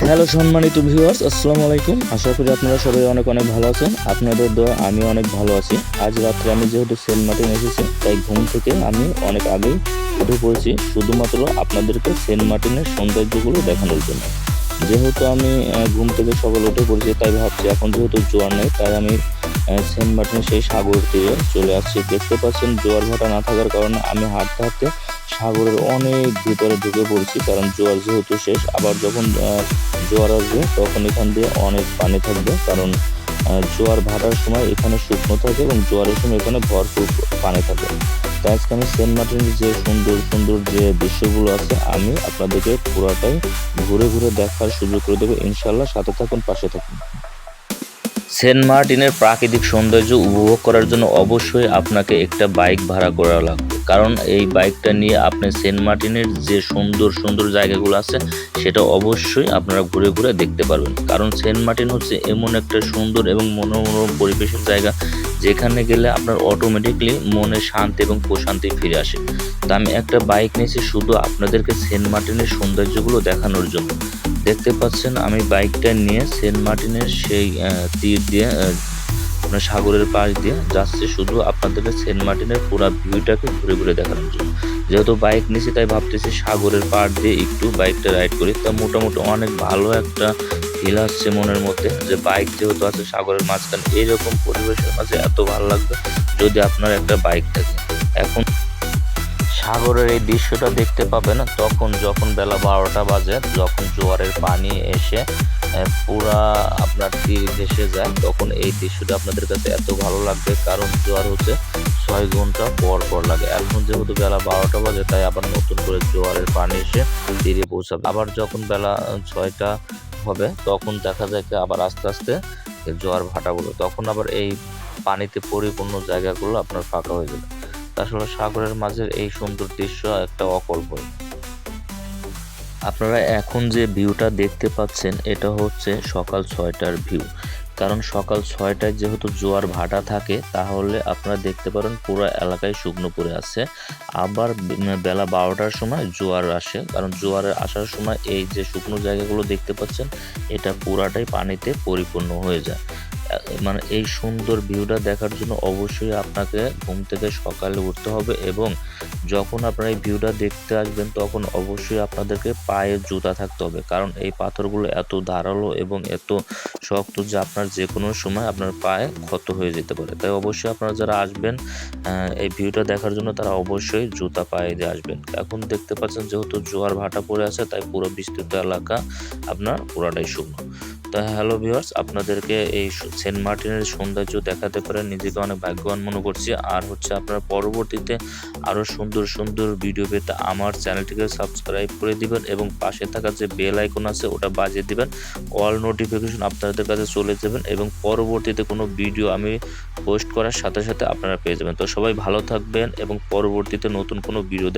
Hello সম্মানিত viewers, আসসালামু আলাইকুম। আশা করি আপনারা সবাই অনেক অনেক ভালো আছেন। আপনাদের দোয়া আমি অনেক ভালো আছি। আজ রাত্রে আমি যেহেতু সেন্ট মার্টিন এসেছি, তাই ঘুম থেকে আমি অনেক আগেই উঠে পড়েছি শুধুমাত্র আপনাদেরকে সেন্ট মার্টিনের সৌন্দর্যগুলো দেখানোর জন্য। যেহেতু আমি ঘুম থেকে সকালে উঠে পড়েছি, তাই ভাবছি এখন যেহেতু জোয়ার নেই, তাই আমি সেন্ট মার্টিনের সেই সাগর তীরে চলে আসছি। দেখতে পাচ্ছেন জোয়ার ভাটা না থাকার কারণে আমি হাঁটতে হাঁটতে সাগরের অনেক ভিতরে ঢুকে পড়ছি, কারণ জোয়ার যেহেতু শেষ। আবার যখন জোয়ার আসবে তখন এখান দিয়ে অনেক পানি থাকবে, কারণ জোয়ার ভাটার সময় এখানে শুকনো থাকে এবং জোয়ারের সময় এখানে ভরপুর পানি থাকে। তাই আজকে আমি সেন্ট মার্টিনের যে সুন্দর সুন্দর যে দৃশ্যগুলো আছে আমি আপনাদেরকে পুরাটাই ঘুরে ঘুরে দেখার সুযোগ করে দেবো ইনশাল্লাহ। সাথে থাকুন, পাশে থাকুন। সেন্ট মার্টিনের প্রাকৃতিক সৌন্দর্য উপভোগ করার জন্য অবশ্যই আপনাকে একটা বাইক ভাড়া করা লাগবে, কারণ এই বাইকটা নিয়ে আপনি সেন্ট মার্টিনের যে সুন্দর সুন্দর জায়গাগুলো আছে সেটা অবশ্যই আপনারা ঘুরে ঘুরে দেখতে পারবেন। কারণ সেন্ট মার্টিন হচ্ছে এমন একটা সুন্দর এবং মনোরম পরিবেশের জায়গা, যেখানে গেলে আপনার অটোমেটিকলি মনে শান্তি এবং প্রশান্তি ফিরে আসে। তো আমি একটা বাইক নিয়েছি শুধু আপনাদেরকে সেন্ট মার্টিনের সৌন্দর্যগুলো দেখানোর জন্য। দেখতে পাচ্ছেন আমি বাইকটা নিয়ে সেন্ট মার্টিনের সেই তীর দিয়ে আপনার সাগরের পাশ দিয়ে যাচ্ছে, শুধু আপনাদেরকে সেন্ট মার্টিনের পুরো ভিউটাকে ঘুরে ঘুরে দেখানোর জন্য। যেহেতু বাইক নিয়েছি তাই ভাবতেছি সাগরের পাড় দিয়ে একটু বাইকটা রাইড করি। তা মোটামুটি অনেক ভালো একটা ফিল আসছে মনের মধ্যে, যে বাইক যেহেতু আছে সাগরের মাঝখানে, এইরকম পরিবেশের মাঝে এত ভালো লাগবে যদি আপনার একটা বাইক থাকে। এখন সাগরের এই দৃশ্যটা দেখতে পাবেন তখন যখন বেলা 12টা বাজে, যখন জোয়ারের পানি এসে পুরা আপনার তীর ভেসে যায়, তখন এই দৃশ্যটা আপনাদের কাছে এত ভালো লাগবে, কারণ জোয়ার হচ্ছে 6 ঘন্টা পর পর লাগে। এখন যেহেতু বেলা 12টা বাজে, তাই আবার নতুন করে জোয়ারের পানি এসে তীরে পৌঁছাবে। আবার যখন বেলা 6টা হবে তখন দেখা যায় আবার আস্তে আস্তে জোয়ার ভাটাগুলো, তখন আবার এই পানিতে পরিপূর্ণ জায়গাগুলো আপনার ফাঁকা হয়ে যাবে। আসলে সাগরের মাঝের এই সুন্দর দৃশ্য একটা অকল্পনীয়। আপনারা এখন যে ভিউটা দেখতে পাচ্ছেন এটা হচ্ছে সকাল 6টার ভিউ, কারণ সকাল 6টায় যেহেতু জোয়ার ভাটা থাকে, তাহলে আপনারা দেখতে পারেন পুরো এলাকায় শুকনো পড়ে আছে। আবার বেলা 12টার সময় জোয়ার আসে, কারণ জোয়ারের আসার সময় এই যে শুকনো জায়গাগুলো দেখতে পাচ্ছেন এটা পুরাটাই পানিতে পরিপূর্ণ হয়ে যায়। মানে এই সুন্দর ভিউটা দেখার জন্য অবশ্যই আপনাকে ঘুম থেকে সকালে উঠতে হবে, এবং যখন আপনারা এই ভিউটা দেখতে আসবেন তখন অবশ্যই আপনাদেরকে পায়ে জুতা থাকতে হবে, কারণ এই পাথরগুলো এত ধারালো এবং এত শক্ত যে আপনার যে কোনো সময় আপনার পায়ে ক্ষত হয়ে যেতে পারে। তাই অবশ্যই আপনারা যারা আসবেন এই ভিউটা দেখার জন্য, তারা অবশ্যই জুতা পায়ে দিয়ে আসবেন। এখন দেখতে পাচ্ছেন যেহেতু জোয়ার ভাটা পড়ে আছে, তাই পুরো বিস্তৃত এলাকা আপনার পুরাটাই শুকনো। তো হ্যালো ভিউয়ার্স, আপনাদেরকে এই সেন্ট মার্টিনের সৌন্দর্য দেখাতে পারে নিজেকে অনেক ভাগ্যবান মনে করছি। আর হচ্ছে আপনারা পরবর্তীতে আরও সুন্দর সুন্দর ভিডিও পেতে আমার চ্যানেলটিকে সাবস্ক্রাইব করে দিবেন, এবং পাশে থাকা যে বেল আইকন আছে ওটা বাজিয়ে দিবেন। অল নোটিফিকেশন আপনাদের কাছে চলে যাবেন, এবং পরবর্তীতে কোনো ভিডিও আমি পোস্ট করার সাথে সাথে আপনারা পেয়ে যাবেন। তো সবাই ভালো থাকবেন, এবং পরবর্তীতে নতুন কোনো ভিডিও